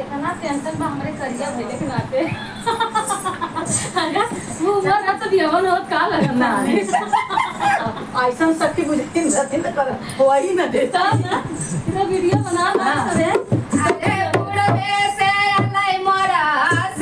इतना टेंशन में हमरे करिया भइले के नाते अगर वो उमर अब तो दियावन होत का लगत ना ऐसा सखी बुझिन रहती तो कर हो ही ना देता ना तो वीडियो बना ना करे अरे पुरबे से अलै मोरा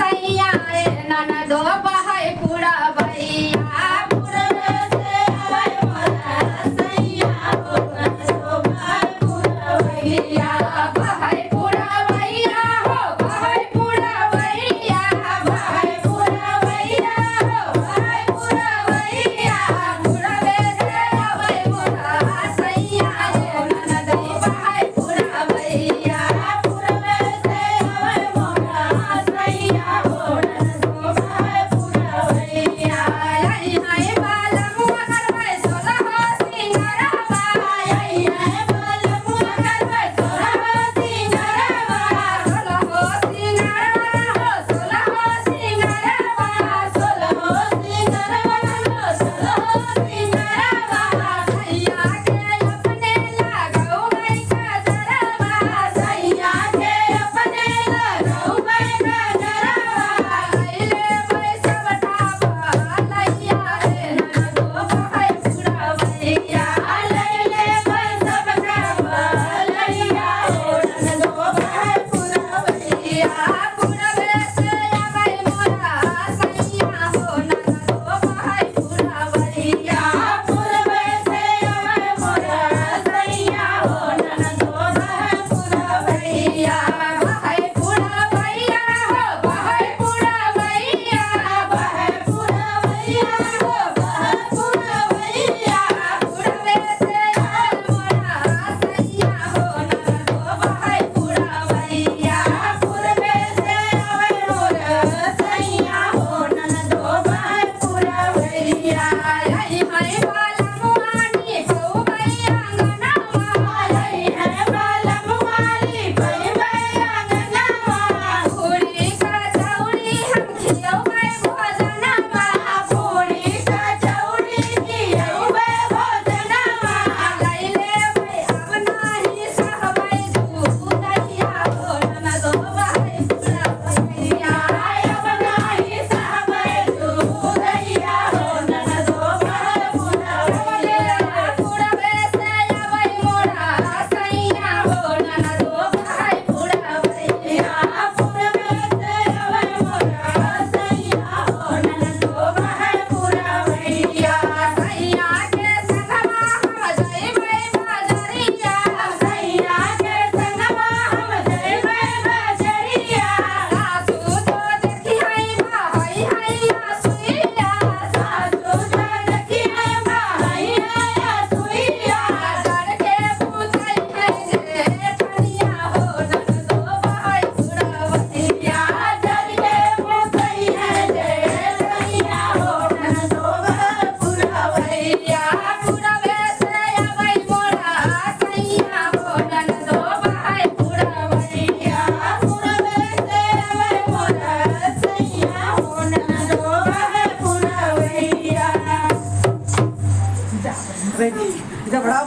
सैया रे ननदो बहाय पुरा भैया पुरबे से अलै मोरा सैया हो ननदो बहाय पुरा भैया बहाय पुरा भैया हो बहाय पुरा भैया बहाय पुरा भैया हो बहाय पुरा भैया पुरबे से अलै मोरा सैया रे ननदो बहाय पुरा भैया पुरबे से अलै मोरा सैया हो ननदो बहाय पुरा भैया आई हाय बाला मुआ करबै सोलह सिंगरवा आई हाय बाला मुआ करबै सोलह सिंगरवा सोलह सिंगरवा हो सोलह सिंगरवा सोलह सिंगरवा हो सोलह सिंगरवा सैया के अपने लगाओ गई गजरवा सैया के अपने लगाओ गई गजरवा लैले बैसवटा लैया रे ननदो बहाय पुरा भैया लैले बैसवटा लैया हो ननदो बहाय पुरा भैया पुरबे से अबै मोरा सैया हो ननदो बहाय पुरा भैया पुरबे से अबै मोरा सैया हो ननदो बहाय पुरा भैया बहाय पुरा भैया हो बहाय पुरा भैया बहाय पुरा भैया हो बहाय पुरा भैया पुरबे से अबै मोरा सैया हो ननदो बहाय पुरा भैया पुरबे से अबै मोरा सैया हो ननदो बहाय पुरा भैया आई हाय बाला मुआनी को भैया गनवा आई हाय बाला मुआनी को भैया गनवा पूरी का चौड़ी हम खियौबै भोजनवा पूरी का चौड़ी खियौबै भोजनवा लैले बै अब नाही सहबै दूधैया हो ननदो बहाय पुरा भैया अब नाही सहबै दूधैया हो ननदो बहाय पुरा भैया पुरबे से अबै मोरा सैया हो ननदो बहाय पुरा भैया पुरबे से अबै मोरा सैया हो ननदो बहाय पुरा भैया सैया के संगवा हम जइबै बजरिया सैया के संगवा हम जइबै बजरिया सासू तो देखी हई भाई हैया सुइया सासू तो देखी हई भाई हैया सुइया डर के पूछै है जे ठनिया हो ननदो बहाय पुरा भैया डर के पूछै है जे ठनिया हो ननदो बहाय पुरा भैया पुरबे से अबै मोरा सैया हो ननदो बहाय पुरा भैया पुरबे से अबै मोरा सैया हो ननदो बहाय पुरा भैया जब बड़ा